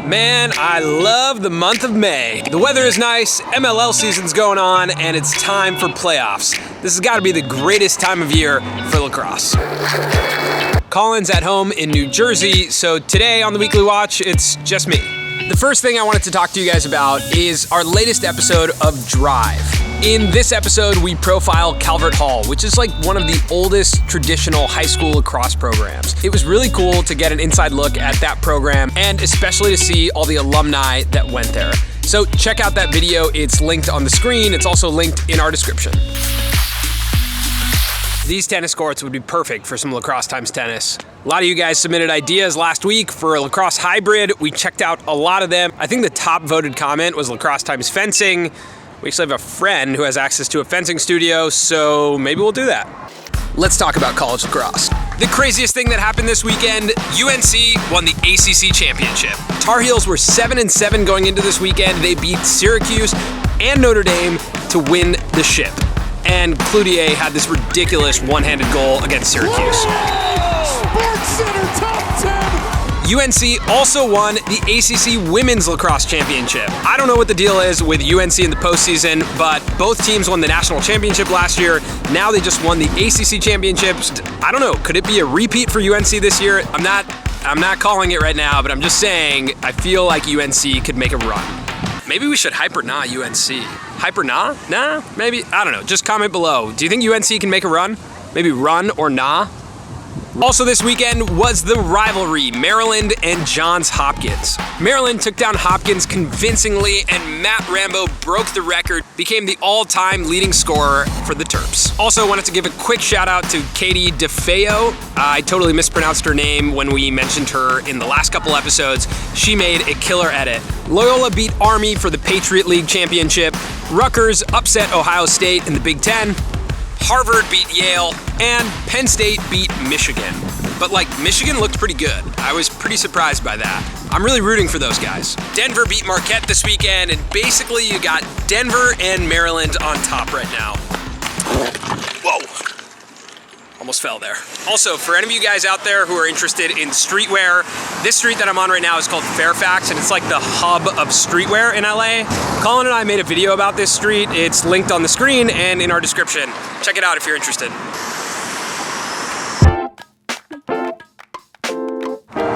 Man, I love the month of May. The weather is nice, MLL season's going on, and it's time for playoffs. This has got to be the greatest time of year for lacrosse. Colin's at home in New Jersey, so today on the Weekly Watch, it's just me. The first thing I wanted to talk to you guys about is our latest episode of Drive. In this episode, we profile Calvert Hall, which is like one of the oldest traditional high school lacrosse programs. It was really cool to get an inside look at that program, and especially to see all the alumni that went there. So check out that video. It's linked on the screen. It's also linked in our description. These tennis courts would be perfect for some lacrosse times tennis. A lot of you guys submitted ideas last week for a lacrosse hybrid. We checked out a lot of them. I think the top voted comment was lacrosse times fencing. We actually have a friend who has access to a fencing studio, so maybe we'll do that. Let's talk about college lacrosse. The craziest thing that happened this weekend, UNC won the ACC championship. Tar Heels were 7-7 going into this weekend. They beat Syracuse and Notre Dame to win the ship. And Cloutier had this ridiculous one-handed goal against Syracuse. SportsCenter Top 10! UNC also won the ACC Women's Lacrosse Championship. I don't know what the deal is with UNC in the postseason, but both teams won the national championship last year. Now they just won the ACC championships. I don't know, could it be a repeat for UNC this year? I'm not calling it right now, but I'm just saying I feel like UNC could make a run. Maybe we should hyper nah UNC. Hyper nah? Nah? Maybe? I don't know. Just comment below. Do you think UNC can make a run? Maybe run or nah? Also this weekend was the rivalry, Maryland and Johns Hopkins. Maryland took down Hopkins convincingly, and Matt Rambo broke the record, became the all-time leading scorer for the Terps. Also wanted to give a quick shout out to Katie DeFeo. I totally mispronounced her name when we mentioned her in the last couple episodes. She made a killer edit. Loyola beat Army for the Patriot League Championship. Rutgers upset Ohio State in the Big Ten. Harvard beat Yale, and Penn State beat Michigan. But Michigan looked pretty good. I was pretty surprised by that. I'm really rooting for those guys. Denver beat Marquette this weekend, and basically you got Denver and Maryland on top right now. Whoa. Almost fell there. Also, for any of you guys out there who are interested in streetwear, this street that I'm on right now is called Fairfax, and it's like the hub of streetwear in LA. Colin and I made a video about this street. It's linked on the screen and in our description. Check it out if you're interested.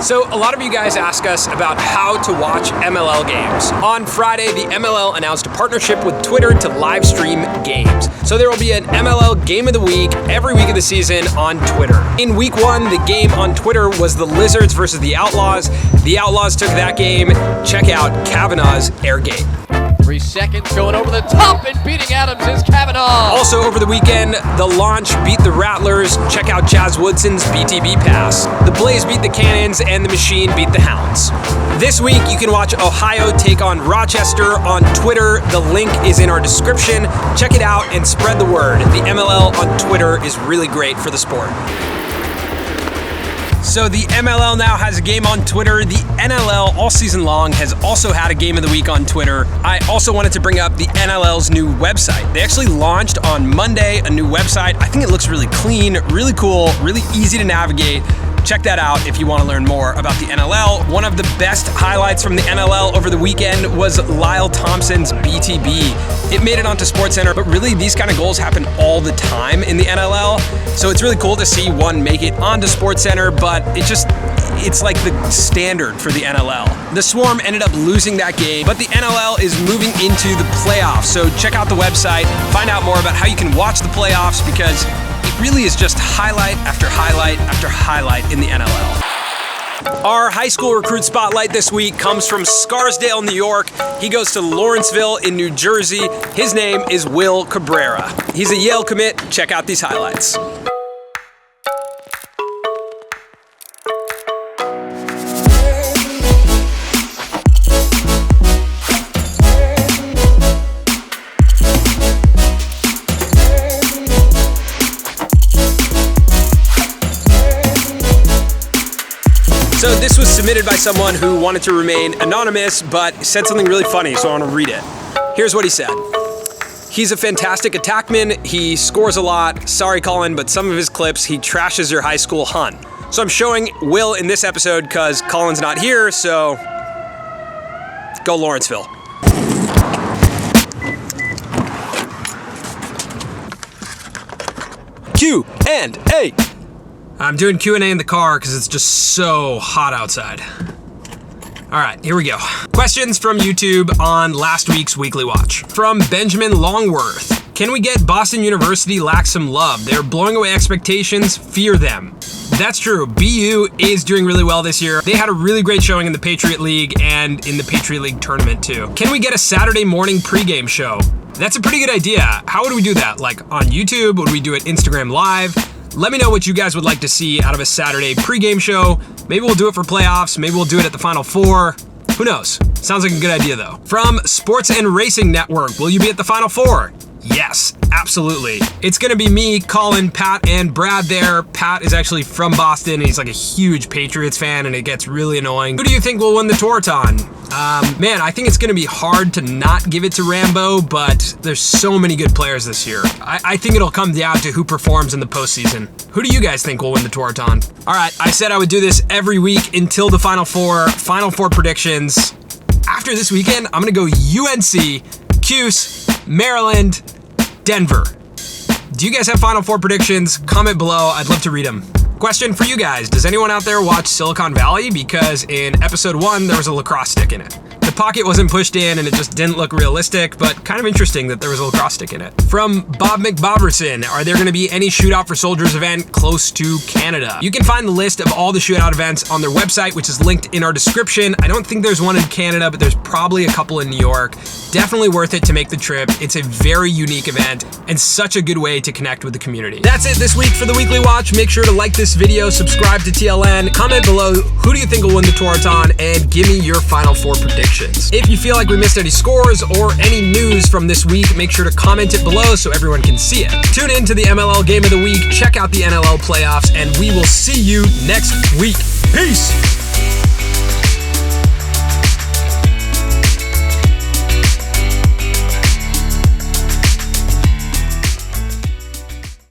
So a lot of you guys ask us about how to watch MLL games. On Friday, the MLL announced a partnership with Twitter to live stream games. So there will be an MLL Game of the Week every week of the season on Twitter. In week 1, the game on Twitter was the Lizards versus the Outlaws. The Outlaws took that game. Check out Kavanaugh's Air Game. 3 seconds going over the top and beating Adams is Kavanaugh. Also over the weekend, the Launch beat the Rattlers. Check out Chaz Woodson's BTB pass. The Blaze beat the Cannons and the Machine beat the Hounds. This week, you can watch Ohio take on Rochester on Twitter. The link is in our description. Check it out and spread the word. The MLL on Twitter is really great for the sport. So the MLL now has a game on Twitter. The NLL all season long has also had a game of the week on Twitter. I also wanted to bring up the NLL's new website. They actually launched on Monday a new website. I think it looks really clean, really cool, really easy to navigate. Check that out if you want to learn more about the NLL. One of the best highlights from the NLL over the weekend was Lyle Thompson's BTB. It made it onto SportsCenter, but really these kind of goals happen all the time in the NLL. So it's really cool to see one make it onto SportsCenter, but it's like the standard for the NLL. The Swarm ended up losing that game, but the NLL is moving into the playoffs. So check out the website, find out more about how you can watch the playoffs, because it really is just highlight after highlight after highlight in the NLL. Our high school recruit spotlight this week comes from Scarsdale, New York. He goes to Lawrenceville in New Jersey. His name is Will Cabrera. He's a Yale commit. Check out these highlights. So this was submitted by someone who wanted to remain anonymous, but said something really funny, so I want to read it. Here's what he said. He's a fantastic attackman. He scores a lot. Sorry, Colin, but some of his clips, he trashes your high school hun. So I'm showing Will in this episode because Colin's not here, so Go Lawrenceville. Q&A. I'm doing Q&A in the car because it's just so hot outside. All right, here we go. Questions from YouTube on last week's Weekly Watch. From Benjamin Longworth. Can we get Boston University lack some love? They're blowing away expectations, fear them. That's true. BU is doing really well this year. They had a really great showing in the Patriot League and in the Patriot League tournament too. Can we get a Saturday morning pregame show? That's a pretty good idea. How would we do that? Like on YouTube? Would we do it Instagram Live? Let me know what you guys would like to see out of a Saturday pregame show. Maybe we'll do it for playoffs. Maybe we'll do it at the Final Four. Who knows? Sounds like a good idea though. From Sports and Racing Network, will you be at the Final Four? Yes, absolutely. It's gonna be me, Colin, Pat, and Brad there. Pat is actually from Boston, and he's like a huge Patriots fan, and it gets really annoying. Who do you think will win the Tour-a-thon? Man, I think it's gonna be hard to not give it to Rambo, but there's so many good players this year. I think it'll come down to who performs in the postseason. Who do you guys think will win the Tour-a-thon? All right, I said I would do this every week until the Final Four. Final Four predictions. After this weekend, I'm gonna go UNC, Cuse, Maryland, Denver. Do you guys have Final Four predictions? Comment below, I'd love to read them. Question for you guys, does anyone out there watch Silicon Valley? Because in episode 1, there was a lacrosse stick in it. The pocket wasn't pushed in and it just didn't look realistic, but kind of interesting that there was a lacrosse stick in it. From Bob McBoberson, are there gonna be any Shootout for Soldiers event close to Canada? You can find the list of all the Shootout events on their website, which is linked in our description. I don't think there's one in Canada, but there's probably a couple in New York. Definitely worth it to make the trip. It's a very unique event and such a good way to connect with the community. That's it this week for the Weekly Watch. Make sure to like this video, subscribe to TLN, comment below who do you think will win the Tour-a-thon, and give me your Final Four predictions. If you feel like we missed any scores or any news from this week, make sure to comment it below so everyone can see it. Tune in to the MLL Game of the Week, check out the NLL playoffs, and we will see you next week. Peace!